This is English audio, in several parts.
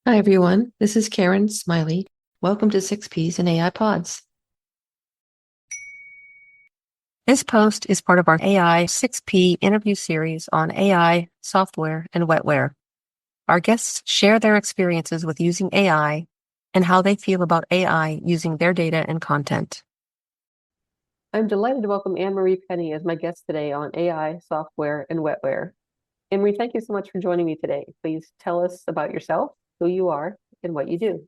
Hi, everyone. This is Karen Smiley. Welcome to 6Ps and AI Pods. This post is part of our AI 6P interview series on AI, software, and wetware. Our guests share their experiences with using AI and how they feel about AI using their data and content. I'm delighted to welcome Annemarie Penny as my guest today on AI, software, and wetware. Annemarie, thank you so much for joining me today. Please tell us about yourself, who you are, and what you do.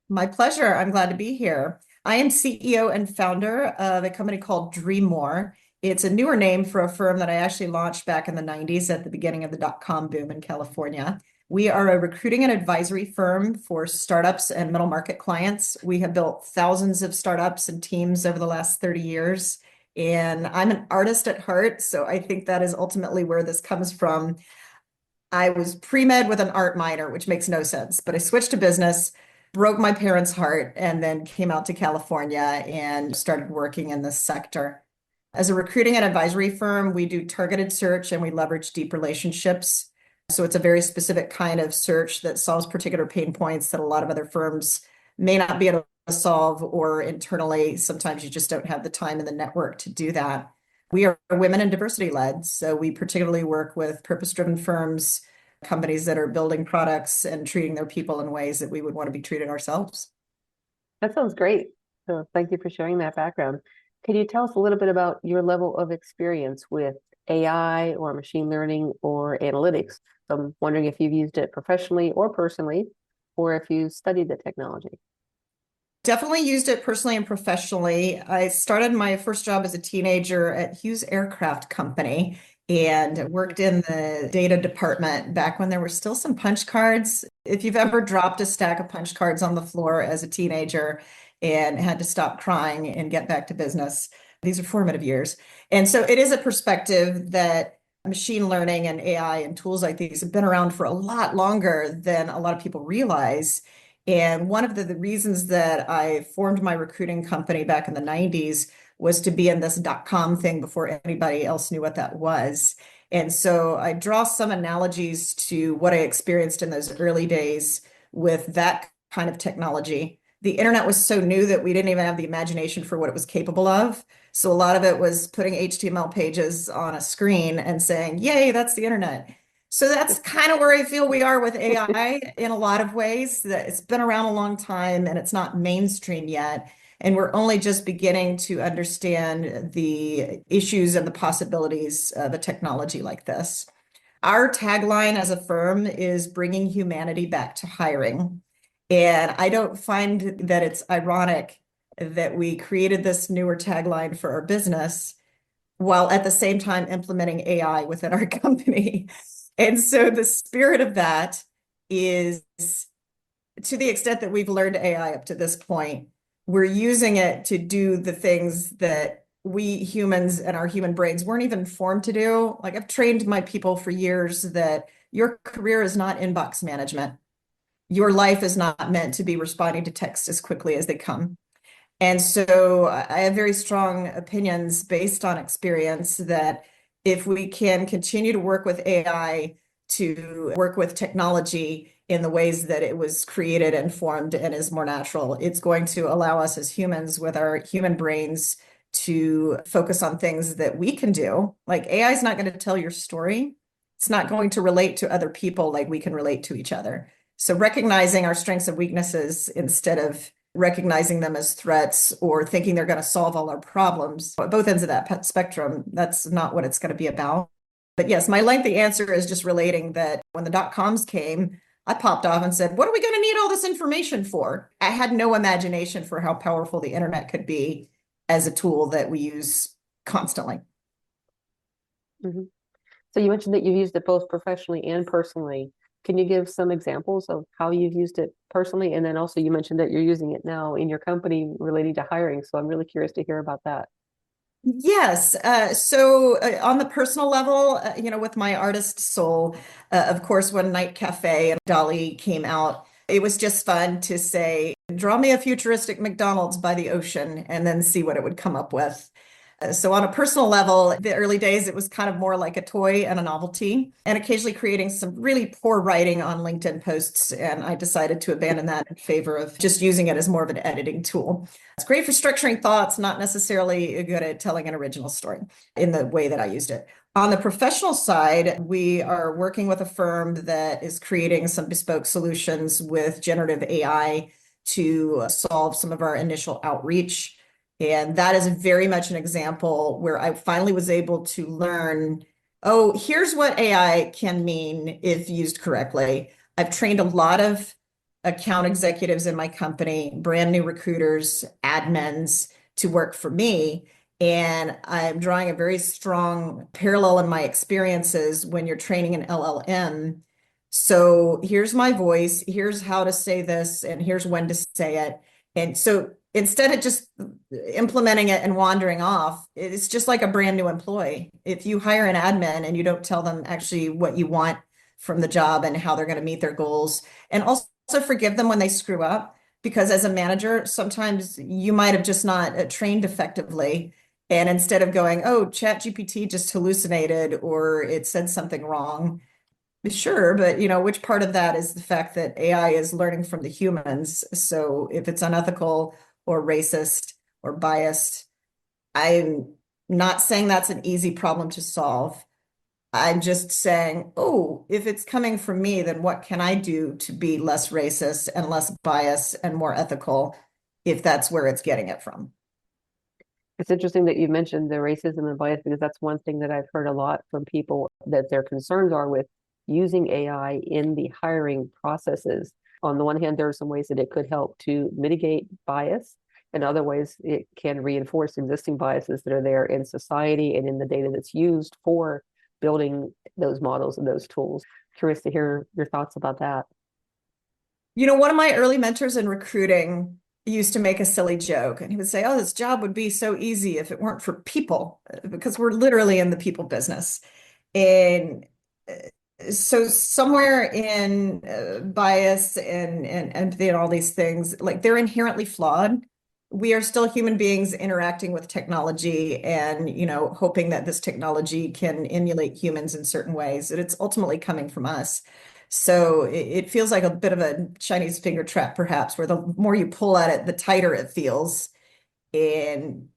My pleasure. I'm glad to be here. I am CEO and founder of a company called Dreamore. It's a newer name for a firm that I actually launched back in the 90s at the beginning of the dot-com boom in California. We are a recruiting and advisory firm for startups and middle market clients. We have built thousands of startups and teams over the last 30 years. And I'm an artist at heart, so I think that is ultimately where this comes from. I was pre-med with an art minor, which makes no sense, but I switched to business, broke my parents' heart, and then came out to California and started working in this sector. As a recruiting and advisory firm, we do targeted search and we leverage deep relationships. So it's a very specific kind of search that solves particular pain points that a lot of other firms may not be able to solve, or internally, sometimes you just don't have the time and the network to do that. We are women and diversity led, so we particularly work with purpose-driven firms, companies that are building products and treating their people in ways that we would want to be treated ourselves. That sounds great. So thank you for sharing that background. Can you tell us a little bit about your level of experience with AI or machine learning or analytics? So I'm wondering if you've used it professionally or personally, or if you studied the technology. Definitely used it personally and professionally. I started my first job as a teenager at Hughes Aircraft Company and worked in the data department back when there were still some punch cards. If you've ever dropped a stack of punch cards on the floor as a teenager and had to stop crying and get back to business, these are formative years. And so it is a perspective that machine learning and AI and tools like these have been around for a lot longer than a lot of people realize. And one of the reasons that I formed my recruiting company back in the 90s was to be in this dot-com thing before anybody else knew what that was. And so I draw some analogies to what I experienced in those early days with that kind of technology. The internet was so new that we didn't even have the imagination for what it was capable of. So a lot of it was putting HTML pages on a screen and saying, yay, that's the internet. So that's kind of where I feel we are with AI in a lot of ways, that it's been around a long time and it's not mainstream yet. And we're only just beginning to understand the issues and the possibilities of a technology like this. Our tagline as a firm is bringing humanity back to hiring. And I don't find that it's ironic that we created this newer tagline for our business while at the same time implementing AI within our company. And so the spirit of that is, to the extent that we've learned AI up to this point, we're using it to do the things that we humans and our human brains weren't even formed to do. Like, I've trained my people for years that your career is not inbox management. Your life is not meant to be responding to texts as quickly as they come. And so I have very strong opinions based on experience that if we can continue to work with AI, to work with technology in the ways that it was created and formed and is more natural, it's going to allow us as humans with our human brains to focus on things that we can do. Like, AI is not going to tell your story. It's not going to relate to other people like we can relate to each other. So recognizing our strengths and weaknesses instead of recognizing them as threats or thinking they're going to solve all our problems, at both ends of that spectrum, that's not what it's going to be about. But yes, my lengthy answer is just relating that when the dot-coms came, I popped off and said, what are we going to need all this information for? I had no imagination for how powerful the internet could be as a tool that we use constantly. Mm-hmm. So you mentioned that you've used it both professionally and personally. Can you give some examples of how you've used it personally? And then also you mentioned that you're using it now in your company relating to hiring. So I'm really curious to hear about that. Yes. So on the personal level, with my artist soul, of course, when Night Cafe and Dolly came out, it was just fun to say, draw me a futuristic McDonald's by the ocean and then see what it would come up with. So on a personal level, the early days, it was kind of more like a toy and a novelty, and occasionally creating some really poor writing on LinkedIn posts. And I decided to abandon that in favor of just using it as more of an editing tool. It's great for structuring thoughts, not necessarily good at telling an original story in the way that I used it. On the professional side, we are working with a firm that is creating some bespoke solutions with generative AI to solve some of our initial outreach. And that is very much an example where I finally was able to learn, oh, here's what AI can mean if used correctly. I've trained a lot of account executives in my company, brand new recruiters, admins to work for me. And I'm drawing a very strong parallel in my experiences when you're training an LLM. So here's my voice, here's how to say this, and here's when to say it. And so instead of just implementing it and wandering off, it's just like a brand new employee. If you hire an admin and you don't tell them actually what you want from the job and how they're going to meet their goals, and also forgive them when they screw up, because as a manager, sometimes you might have just not trained effectively. And instead of going, oh, ChatGPT just hallucinated or it said something wrong, sure, but which part of that is the fact that AI is learning from the humans? So if it's unethical or racist or biased, I'm not saying that's an easy problem to solve. I'm just saying, oh, if it's coming from me, then what can I do to be less racist and less biased and more ethical if that's where it's getting it from? It's interesting that you mentioned the racism and bias because that's one thing that I've heard a lot from people that their concerns are with using AI in the hiring processes. On the one hand, there are some ways that it could help to mitigate bias, and other ways it can reinforce existing biases that are there in society and in the data that's used for building those models and those tools. Curious to hear your thoughts about that. One of my early mentors in recruiting used to make a silly joke, and he would say, oh, this job would be so easy if it weren't for people, because we're literally in the people business. And so somewhere in bias and empathy and all these things, like they're inherently flawed. We are still human beings interacting with technology and, hoping that this technology can emulate humans in certain ways, and it's ultimately coming from us. So it feels like a bit of a Chinese finger trap, perhaps, where the more you pull at it, the tighter it feels. And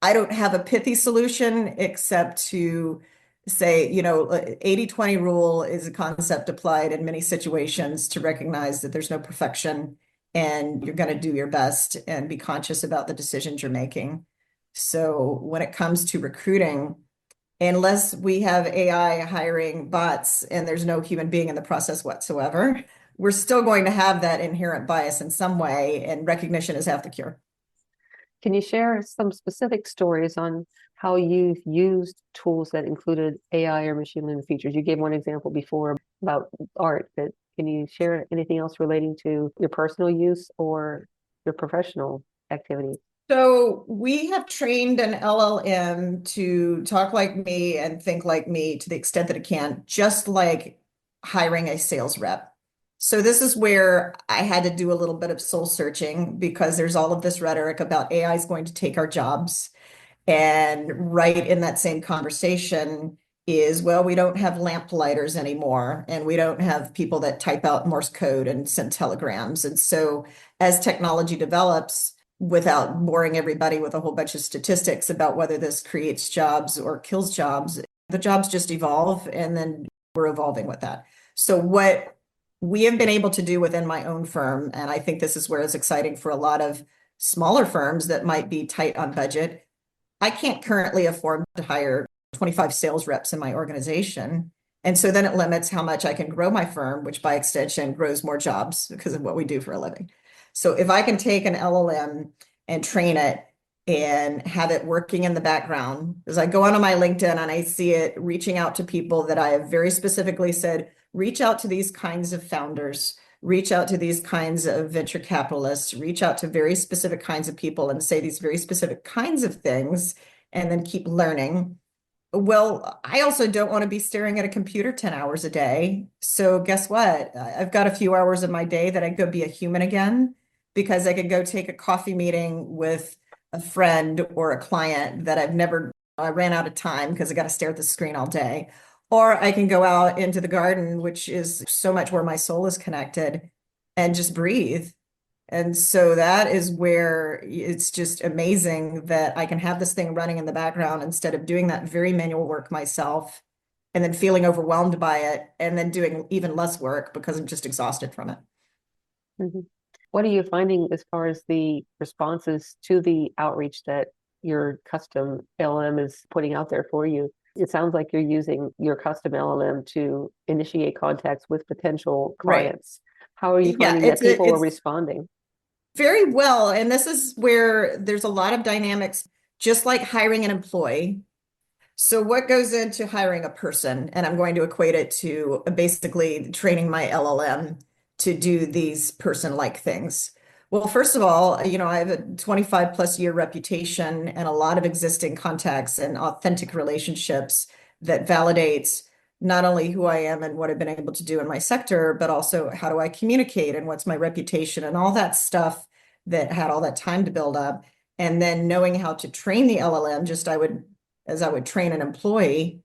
I don't have a pithy solution except to say, 80/20 rule is a concept applied in many situations to recognize that there's no perfection and you're going to do your best and be conscious about the decisions you're making. So when it comes to recruiting, unless we have AI hiring bots and there's no human being in the process whatsoever, we're still going to have that inherent bias in some way, and recognition is half the cure. Can you share some specific stories on how you've used tools that included AI or machine learning features? You gave one example before about art, but can you share anything else relating to your personal use or your professional activity? So we have trained an LLM to talk like me and think like me to the extent that it can, just like hiring a sales rep. So this is where I had to do a little bit of soul searching, because there's all of this rhetoric about AI is going to take our jobs. And right in that same conversation is, well, we don't have lamplighters anymore, and we don't have people that type out Morse code and send telegrams. And so as technology develops, without boring everybody with a whole bunch of statistics about whether this creates jobs or kills jobs, the jobs just evolve, and then we're evolving with that. So what we have been able to do within my own firm, and I think this is where it's exciting for a lot of smaller firms that might be tight on budget. I can't currently afford to hire 25 sales reps in my organization. And so then it limits how much I can grow my firm, which by extension grows more jobs because of what we do for a living. So if I can take an LLM and train it and have it working in the background, as I go onto my LinkedIn and I see it reaching out to people that I have very specifically said, reach out to these kinds of founders, reach out to these kinds of venture capitalists, reach out to very specific kinds of people and say these very specific kinds of things, and then keep learning. Well, I also don't want to be staring at a computer 10 hours a day. So guess what? I've got a few hours of my day that I could be a human again, because I could go take a coffee meeting with a friend or a client that I ran out of time because I got to stare at the screen all day. Or I can go out into the garden, which is so much where my soul is connected, and just breathe. And so that is where it's just amazing that I can have this thing running in the background instead of doing that very manual work myself and then feeling overwhelmed by it and then doing even less work because I'm just exhausted from it. Mhm. What are you finding as far as the responses to the outreach that your custom LLM is putting out there for you? It sounds like you're using your custom LLM to initiate contacts with potential Right. clients. How are you Yeah, finding that people are it's responding? very well. And this is where there's a lot of dynamics, just like hiring an employee. So what goes into hiring a person? And I'm going to equate it to basically training my LLM to do these person-like things. Well, first of all, I have a 25 plus year reputation and a lot of existing contacts and authentic relationships that validates not only who I am and what I've been able to do in my sector, but also how do I communicate and what's my reputation and all that stuff that had all that time to build up. And then knowing how to train the LLM, as I would train an employee,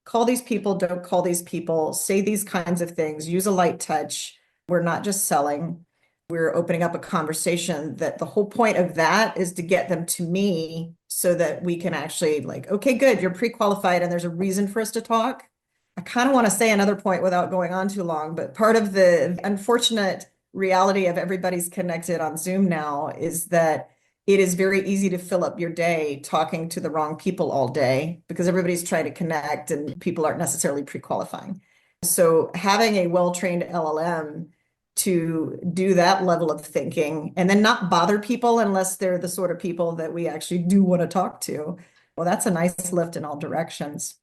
call these people, don't call these people, say these kinds of things, use a light touch. We're not just selling, we're opening up a conversation that the whole point of that is to get them to me so that we can actually like, okay, good, you're pre-qualified and there's a reason for us to talk. I kind of want to say another point without going on too long, but part of the unfortunate reality of everybody's connected on Zoom now is that it is very easy to fill up your day talking to the wrong people all day because everybody's trying to connect and people aren't necessarily pre-qualifying. So having a well-trained LLM to do that level of thinking and then not bother people unless they're the sort of people that we actually do want to talk to. Well, that's a nice lift in all directions.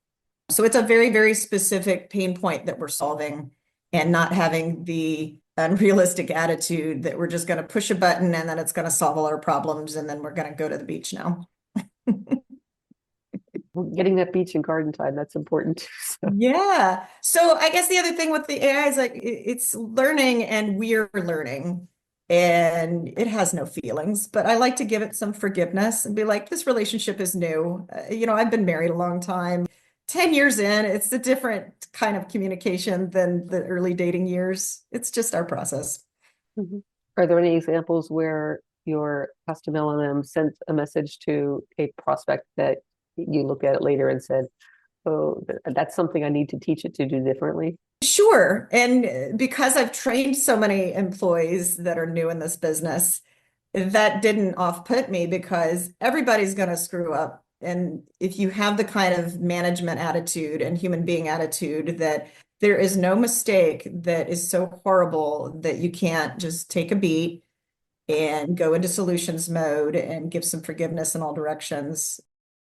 So it's a very, very specific pain point that we're solving and not having the unrealistic attitude that we're just going to push a button and then it's going to solve all our problems and then we're going to go to the beach now. Getting that beach and garden time, that's important too. So. Yeah. So I guess the other thing with the AI is like it's learning and we're learning and it has no feelings, but I like to give it some forgiveness and be like, this relationship is new. I've been married a long time. 10 years in, it's a different kind of communication than the early dating years. It's just our process. Mhm. Are there any examples where your custom LLM sent a message to a prospect that you looked at it later and said, "Oh, that's something I need to teach it to do differently"? Sure. And because I've trained so many employees that are new in this business, that didn't off-put me because everybody's going to screw up. And if you have the kind of management attitude and human being attitude that there is no mistake that is so horrible that you can't just take a beat and go into solutions mode and give some forgiveness in all directions.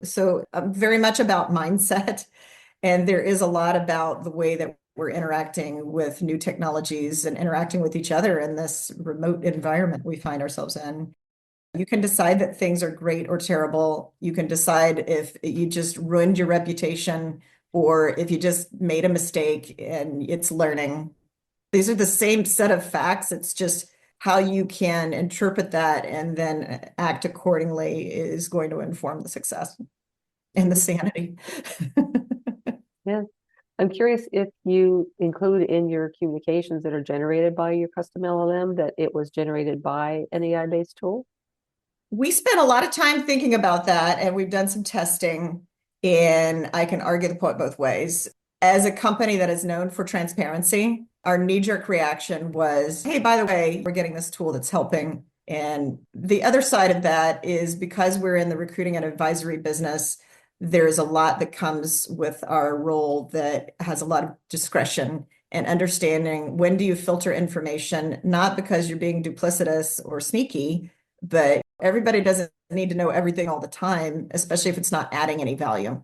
So I'm very much about mindset. And there is a lot about the way that we're interacting with new technologies and interacting with each other in this remote environment we find ourselves in. You can decide that things are great or terrible. You can decide if you just ruined your reputation or if you just made a mistake and it's learning. These are the same set of facts. It's just how you can interpret that and then act accordingly is going to inform the success and the sanity. Yeah. I'm curious if you include in your communications that are generated by your custom LLM that it was generated by an AI-based tool. We spent a lot of time thinking about that, and we've done some testing, and I can argue the point both ways. As a company that is known for transparency, our knee-jerk reaction was, hey, by the way, we're getting this tool that's helping. And the other side of that is because we're in the recruiting and advisory business, there's a lot that comes with our role that has a lot of discretion and understanding when do you filter information, not because you're being duplicitous or sneaky, but everybody doesn't need to know everything all the time, especially if it's not adding any value.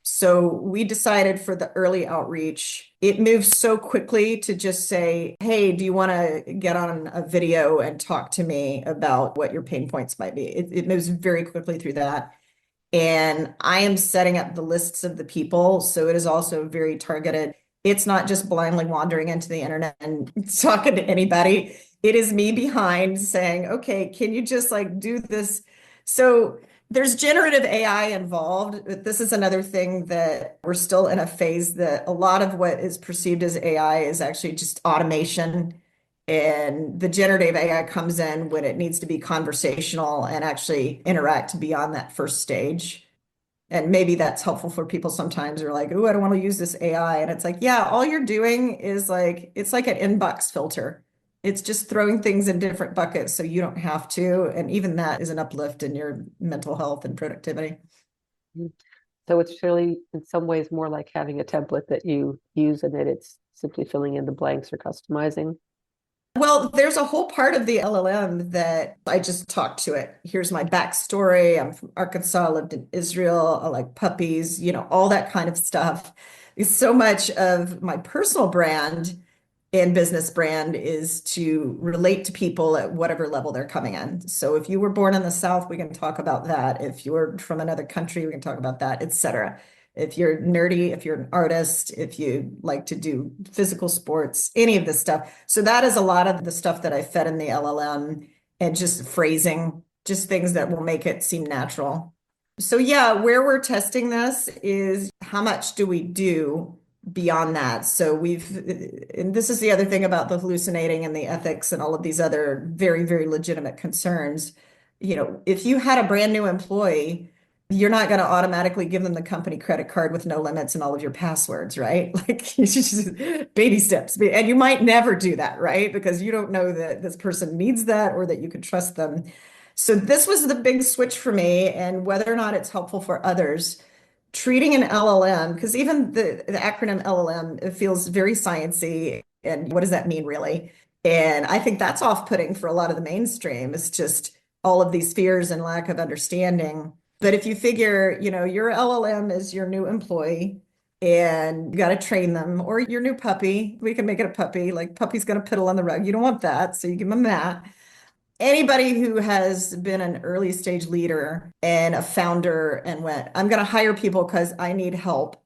So we decided for the early outreach, it moves so quickly to just say, hey, do you want to get on a video and talk to me about what your pain points might be? It moves very quickly through that. And I am setting up the lists of the people. So it is also very targeted. It's not just blindly wandering into the internet and talking to anybody. It is me behind saying, okay, can you just like do this So there's generative AI involved. But this is another thing that we're still in a phase that a lot of what is perceived as AI is actually just automation. And the generative AI comes in when it needs to be conversational and actually interact beyond that first stage. And maybe that's helpful for people sometimes who are like, oh, I don't want to use this AI. And it's like, yeah, all you're doing is like, it's like an inbox filter. It's just throwing things in different buckets so you don't have to. And even that is an uplift in your mental health and productivity. Mhm. So it's really, in some ways, more like having a template that you use and that it's simply filling in the blanks or customizing. Well, there's a whole part of the LLM that I just talk to it. Here's my backstory. I'm from Arkansas, I lived in Israel. I like puppies, all that kind of stuff. So much of my personal brand and business brand is to relate to people at whatever level they're coming in. So if you were born in the South, we can talk about that. If you're from another country, we can talk about that, etc. If you're nerdy, if you're an artist, if you like to do physical sports, any of this stuff. So that is a lot of the stuff that I fed in the LLM and just phrasing, just things that will make it seem natural. So yeah, where we're testing this is how much do we do beyond that. So and this is the other thing about the hallucinating and the ethics and all of these other very, very legitimate concerns. If you had a brand new employee, you're not going to automatically give them the company credit card with no limits and all of your passwords, right? Like it's just baby steps. And you might never do that, right? Because you don't know that this person needs that or that you can trust them. So this was the big switch for me, and whether or not it's helpful for others treating an LLM, because even the acronym LLM, it feels very sciencey. And what does that mean, really? And I think that's off-putting for a lot of the mainstream. It's just all of these fears and lack of understanding. But if you figure, your LLM is your new employee and you got to train them, or your new puppy, we can make it a puppy, like puppy's going to piddle on the rug. You don't want that. So you give them a mat. Anybody who has been an early stage leader and a founder and went, I'm going to hire people because I need help,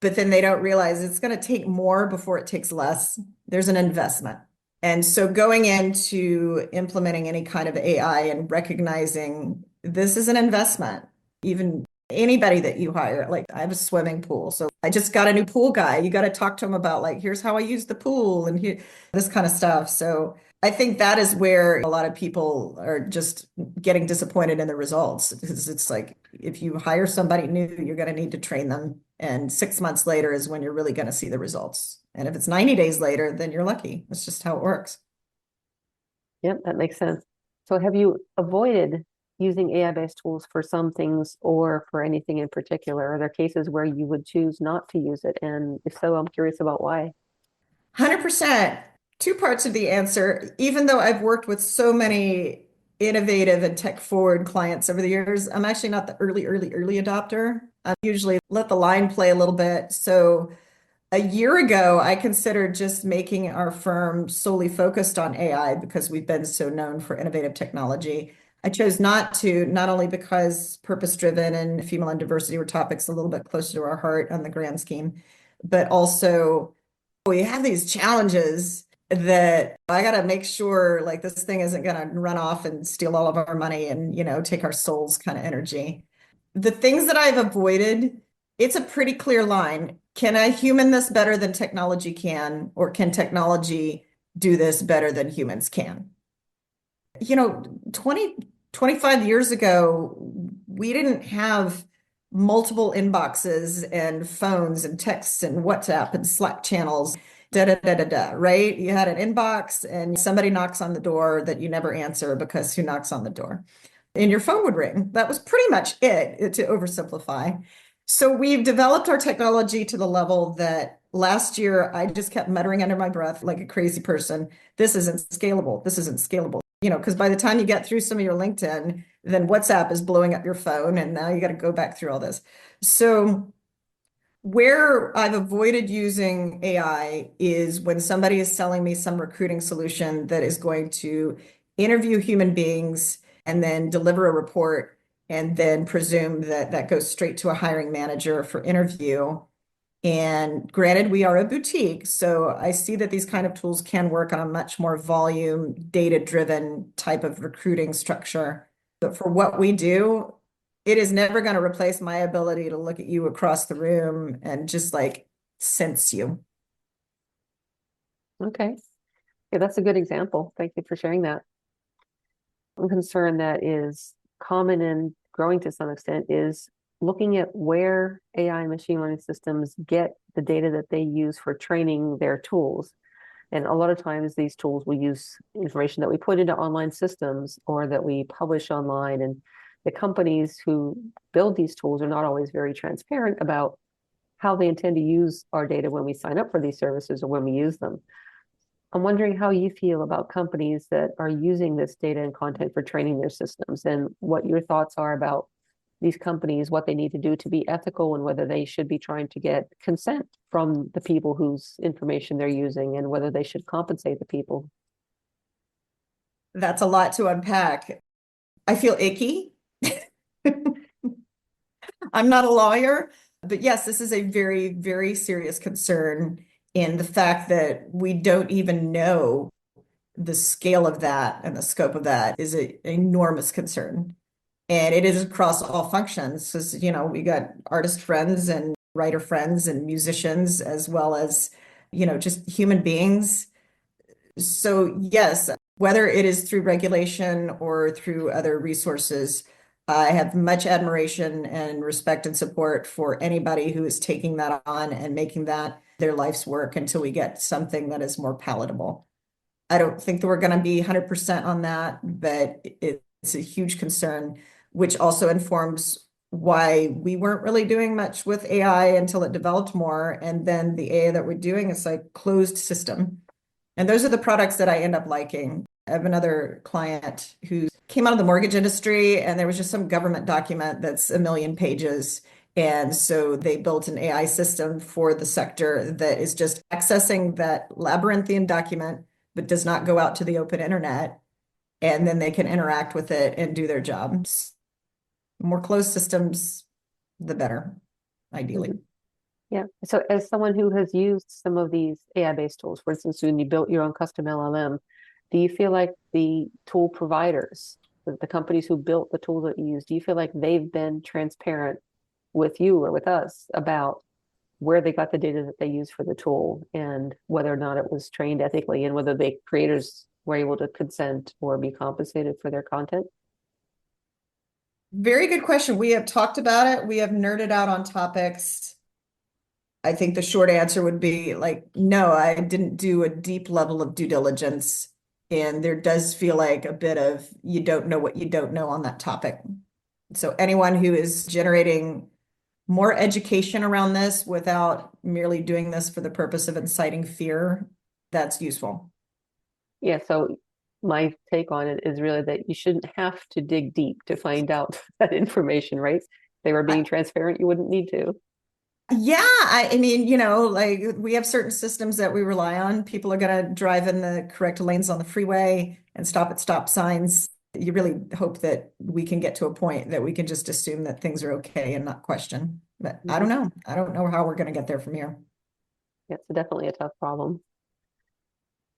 but then they don't realize it's going to take more before it takes less. There's an investment. And so going into implementing any kind of AI and recognizing this is an investment, even anybody that you hire, like I have a swimming pool. So I just got a new pool guy. You got to talk to him about like, here's how I use the pool and here, this kind of stuff. So I think that is where a lot of people are just getting disappointed in the results because it's like if you hire somebody new, you're going to need to train them. And 6 months later is when you're really going to see the results. And if it's 90 days later, then you're lucky. That's just how it works. Yep, that makes sense. So have you avoided using AI-based tools for some things or for anything in particular? Are there cases where you would choose not to use it? And if so, I'm curious about why. 100%. Two parts of the answer. Even though I've worked with so many innovative and tech forward clients over the years, I'm actually not the early adopter. I usually let the line play a little bit. So a year ago, I considered just making our firm solely focused on AI because we've been so known for innovative technology. I chose not to, not only because purpose-driven and female and diversity were topics a little bit closer to our heart on the grand scheme, but also we have these challenges that I got to make sure like this thing isn't going to run off and steal all of our money and, take our souls kind of energy. The things that I've avoided, it's a pretty clear line. Can I human this better than technology can, or can technology do this better than humans can? 20, 25 years ago, we didn't have multiple inboxes and phones and texts and WhatsApp and Slack channels, da da da da da, right? You had an inbox and somebody knocks on the door that you never answer because who knocks on the door? And your phone would ring. That was pretty much it, to oversimplify. So we've developed our technology to the level that last year I just kept muttering under my breath like a crazy person. This isn't scalable. This isn't scalable. Because by the time you get through some of your LinkedIn, then WhatsApp is blowing up your phone, and now you got to go back through all this. So where I've avoided using AI is when somebody is selling me some recruiting solution that is going to interview human beings and then deliver a report and then presume that that goes straight to a hiring manager for interview. And granted, we are a boutique, so I see that these kind of tools can work on a much more volume, data-driven type of recruiting structure. But for what we do, it is never going to replace my ability to look at you across the room and just like sense you. Okay. Yeah, that's a good example. Thank you for sharing that. One concern that is common and growing to some extent is looking at where AI and machine learning systems get the data that they use for training their tools. And a lot of times these tools will use information that we put into online systems or that we publish online. And the companies who build these tools are not always very transparent about how they intend to use our data when we sign up for these services or when we use them. I'm wondering how you feel about companies that are using this data and content for training their systems and what your thoughts are about these companies, what they need to do to be ethical and whether they should be trying to get consent from the people whose information they're using and whether they should compensate the people. That's a lot to unpack. I feel icky. I'm not a lawyer, but yes, this is a very, very serious concern in the fact that we don't even know the scale of that and the scope of that is an enormous concern. And it is across all functions. So, we got artist friends and writer friends and musicians, as well as, just human beings. So, yes, whether it is through regulation or through other resources, I have much admiration and respect and support for anybody who is taking that on and making that their life's work until we get something that is more palatable. I don't think that we're going to be 100% on that, but it's a huge concern, which also informs why we weren't really doing much with AI until it developed more. And then the AI that we're doing is like closed system. And those are the products that I end up liking. I have another client who came out of the mortgage industry, and there was just some government document that's a million pages. And so they built an AI system for the sector that is just accessing that labyrinthian document, but does not go out to the open internet. And then they can interact with it and do their jobs. More closed systems, the better, ideally. Mhm. Yeah. So as someone who has used some of these AI-based tools, for instance, when you built your own custom LLM, do you feel like the tool providers, the companies who built the tools that you use, do you feel like they've been transparent with you or with us about where they got the data that they use for the tool and whether or not it was trained ethically and whether the creators were able to consent or be compensated for their content? Very good question. We have talked about it. We have nerded out on topics. I think the short answer would be like, no, I didn't do a deep level of due diligence. And there does feel like a bit of you don't know what you don't know on that topic. So anyone who is generating more education around this without merely doing this for the purpose of inciting fear, that's useful. Yeah, so my take on it is really that you shouldn't have to dig deep to find out that information, right? If they were being transparent, you wouldn't need to. Yeah, I mean, like we have certain systems that we rely on. People are going to drive in the correct lanes on the freeway and stop at stop signs. You really hope that we can get to a point that we can just assume that things are okay and not question. But I don't Mhm. know. I don't know how we're going to get there from here. Yeah, it's definitely a tough problem.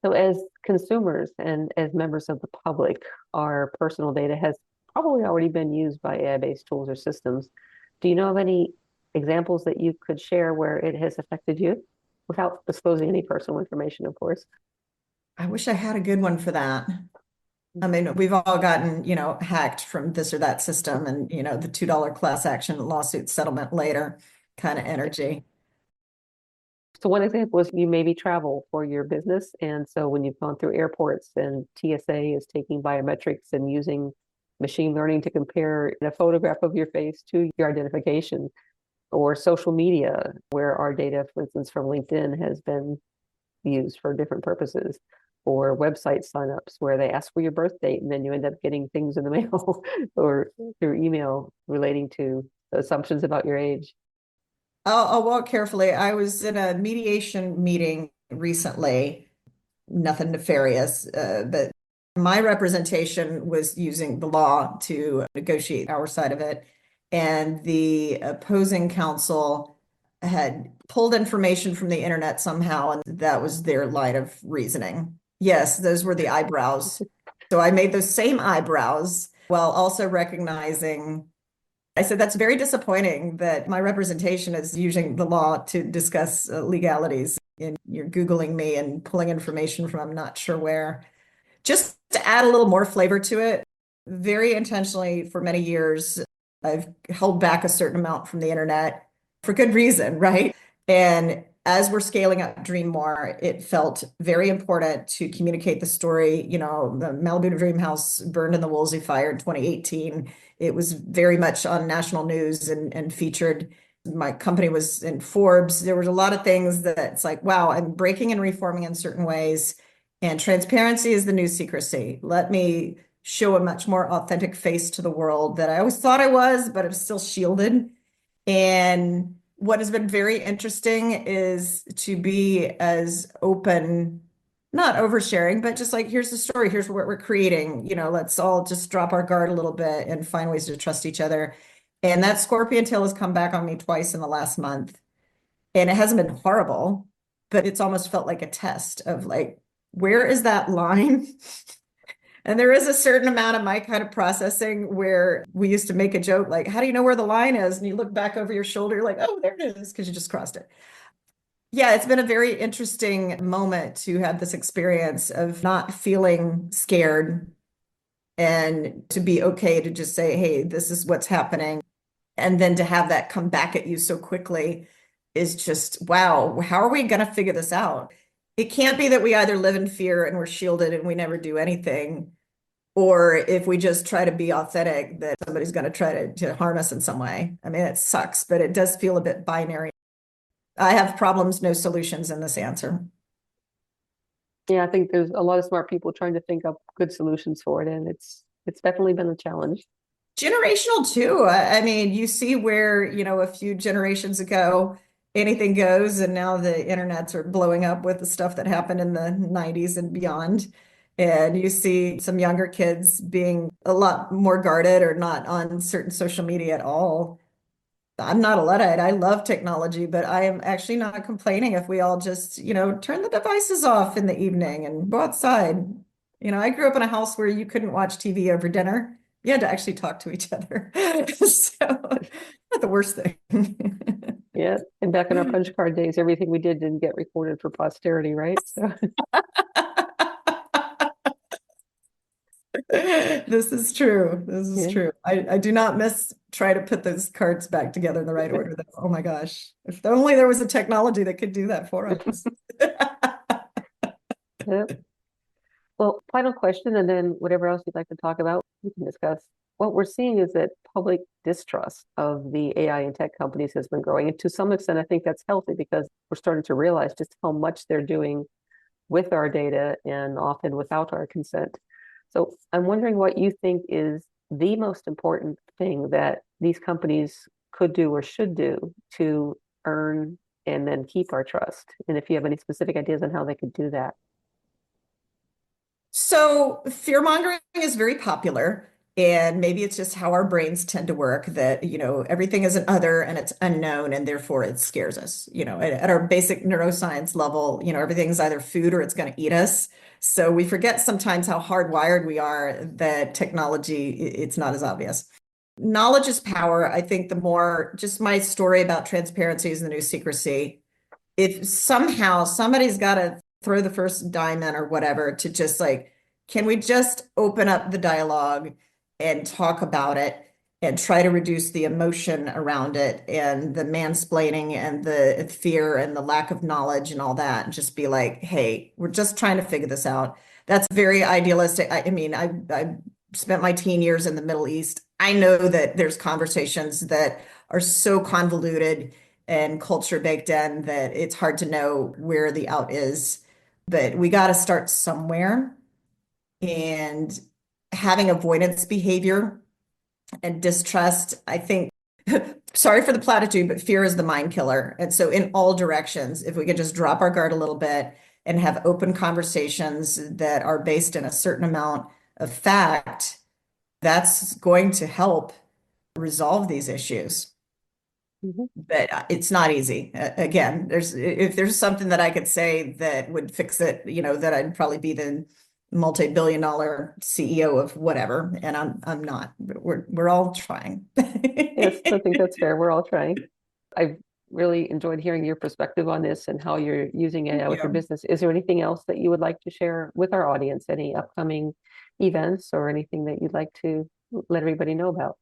So as consumers and as members of the public, our personal data has probably already been used by AI-based tools or systems. Do you know of any examples that you could share where it has affected you without disclosing any personal information, of course? I wish I had a good one for that. I mean, we've all gotten, hacked from this or that system and, the $2 class action lawsuit settlement later kind of energy. So one example is you maybe travel for your business. And so when you've gone through airports and TSA is taking biometrics and using machine learning to compare a photograph of your face to your identification, or social media, where our data, for instance, from LinkedIn has been used for different purposes, or website signups where they ask for your birth date and then you end up getting things in the mail or through email relating to assumptions about your age. I'll walk carefully. I was in a mediation meeting recently, nothing nefarious, but my representation was using the law to negotiate our side of it. And the opposing counsel had pulled information from the internet somehow, and that was their line of reasoning. Yes, those were the eyebrows. So I made those same eyebrows while also recognizing, I said, that's very disappointing that my representation is using the law to discuss legalities. And you're Googling me and pulling information from I'm not sure where. Just to add a little more flavor to it, very intentionally for many years, I've held back a certain amount from the internet for good reason, right? And as we're scaling up Dreamore, it felt very important to communicate the story. You know, the Malibu Dream House burned in the Woolsey fire in 2018. It was very much on national news and featured. My company was in Forbes. There was a lot of things that it's like, wow, I'm breaking and reforming in certain ways. And transparency is the new secrecy. Let me show a much more authentic face to the world that I always thought I was, but I'm still shielded. And what has been very interesting is to be as open, not oversharing, but just like, here's the story, here's what we're creating. You know, let's all just drop our guard a little bit and find ways to trust each other. And that scorpion tail has come back on me twice in the last month. And it hasn't been horrible, but it's almost felt like a test of like, where is that line? And there is a certain amount of my kind of processing where we used to make a joke like, how do you know where the line is? And you look back over your shoulder, like, oh, there it is, because you just crossed it. Yeah, it's been a very interesting moment to have this experience of not feeling scared and to be okay to just say, hey, this is what's happening. And then to have that come back at you so quickly is just, wow, how are we going to figure this out? It can't be that we either live in fear and we're shielded and we never do anything, or if we just try to be authentic, that somebody's going to try to harm us in some way. I mean, it sucks, but it does feel a bit binary. I have problems, no solutions in this answer. Yeah, I think there's a lot of smart people trying to think up good solutions for it, and it's definitely been a challenge. Generational too. I mean, you see where, you know, a few generations ago, anything goes, and now the internets are blowing up with the stuff that happened in the 90s and beyond. And you see some younger kids being a lot more guarded or not on certain social media at all. I'm not a Luddite. I love technology, but I am actually not complaining if we all just, you know, turn the devices off in the evening and go outside. You know, I grew up in a house where you couldn't watch TV over dinner. You had to actually talk to each other. So, not the worst thing. Yeah, and back in our punch card days, everything we did didn't get recorded for posterity, right? So This is true. This is yeah. true. I do not miss try to put those cards back together in the right order, though. Oh my gosh. If only there was a technology that could do that for us. Yeah. Well, final question, and then whatever else you'd like to talk about, we can discuss. What we're seeing is that public distrust of the AI and tech companies has been growing. And to some extent, I think that's healthy because we're starting to realize just how much they're doing with our data and often without our consent. So I'm wondering what you think is the most important thing that these companies could do or should do to earn and then keep our trust. And if you have any specific ideas on how they could do that. So fear mongering is very popular. And maybe it's just how our brains tend to work that, you know, everything is an other and it's unknown and therefore it scares us. You know, at our basic neuroscience level, you know, everything's either food or it's going to eat us. So we forget sometimes how hardwired we are that technology, it's not as obvious. Knowledge is power. I think the more, just my story about transparency is the new secrecy. If somehow somebody's got to throw the first dime in or whatever to just like, can we just open up the dialogue and talk about it and try to reduce the emotion around it and the mansplaining and the fear and the lack of knowledge and all that, and just be like, hey, we're just trying to figure this out. That's very idealistic. I mean, I spent my teen years in the Middle East. I know that there's conversations that are so convoluted and culture baked in that it's hard to know where the out is. But we got to start somewhere. And having avoidance behavior and distrust, I think, sorry for the platitude, but fear is the mind killer. And so, in all directions, if we could just drop our guard a little bit and have open conversations that are based in a certain amount of fact, that's going to help resolve these issues. Mhm. But it's not easy. Again, if there's something that I could say that would fix it, you know, that I'd probably be the multi-billion dollar CEO of whatever, and I'm not. But we're all trying. Yes, I think that's fair. We're all trying. I've really enjoyed hearing your perspective on this and how you're using Thank AI with your you. business. Is there anything else that you would like to share with our audience? Any upcoming events or anything that you'd like to let everybody know about?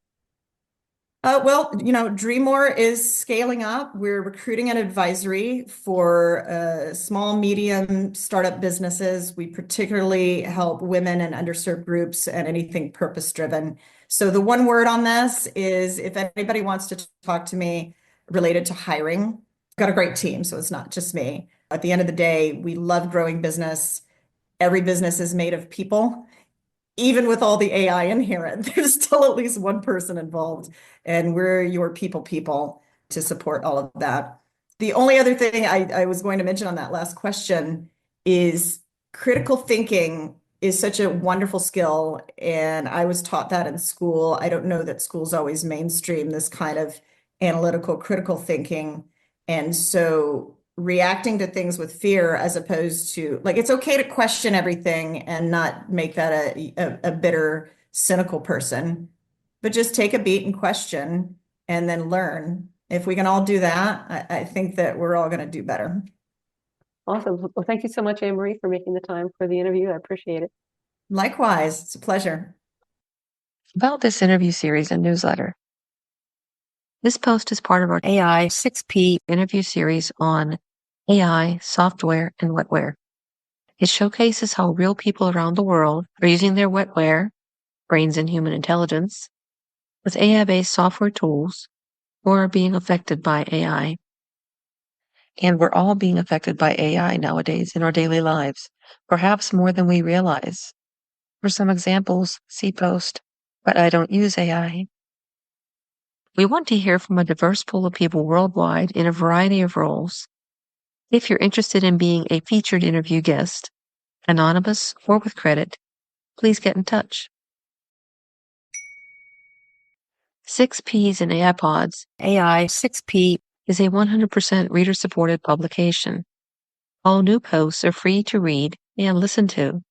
Well, Dreamore is scaling up. We're recruiting an advisory for small, medium startup businesses. We particularly help women and underserved groups and anything purpose-driven. So the one word on this is if anybody wants to talk to me related to hiring, I've got a great team, so it's not just me. At the end of the day, we love growing business. Every business is made of people. Even with all the AI inherent, there's still at least one person involved, and we're your people to support all of that. The only other thing I was going to mention on that last question is critical thinking is such a wonderful skill, and I was taught that in school. I don't know that schools always mainstream this kind of analytical, critical thinking. And so reacting to things with fear as opposed to like it's okay to question everything and not make that a bitter, cynical person, but just take a beat and question and then learn. If we can all do that, I think that we're all going to do better. Awesome. Well, thank you so much, Annemarie, for making the time for the interview. I appreciate it. Likewise, it's a pleasure. About this interview series and newsletter. This post is part of our AI 6P interview series on AI, software, and wetware. It showcases how real people around the world are using their wetware, brains and human intelligence, with AI-based software tools, or are being affected by AI. And we're all being affected by AI nowadays in our daily lives, perhaps more than we realize. For some examples, see post, but I don't use AI. We want to hear from a diverse pool of people worldwide in a variety of roles. If you're interested in being a featured interview guest, anonymous or with credit, please get in touch. 6Ps and AI Pods, AI 6P is a 100% reader-supported publication. All new posts are free to read and listen to.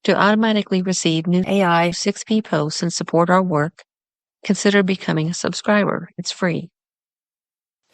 To automatically receive new AI 6P posts and support our work, consider becoming a subscriber. It's free.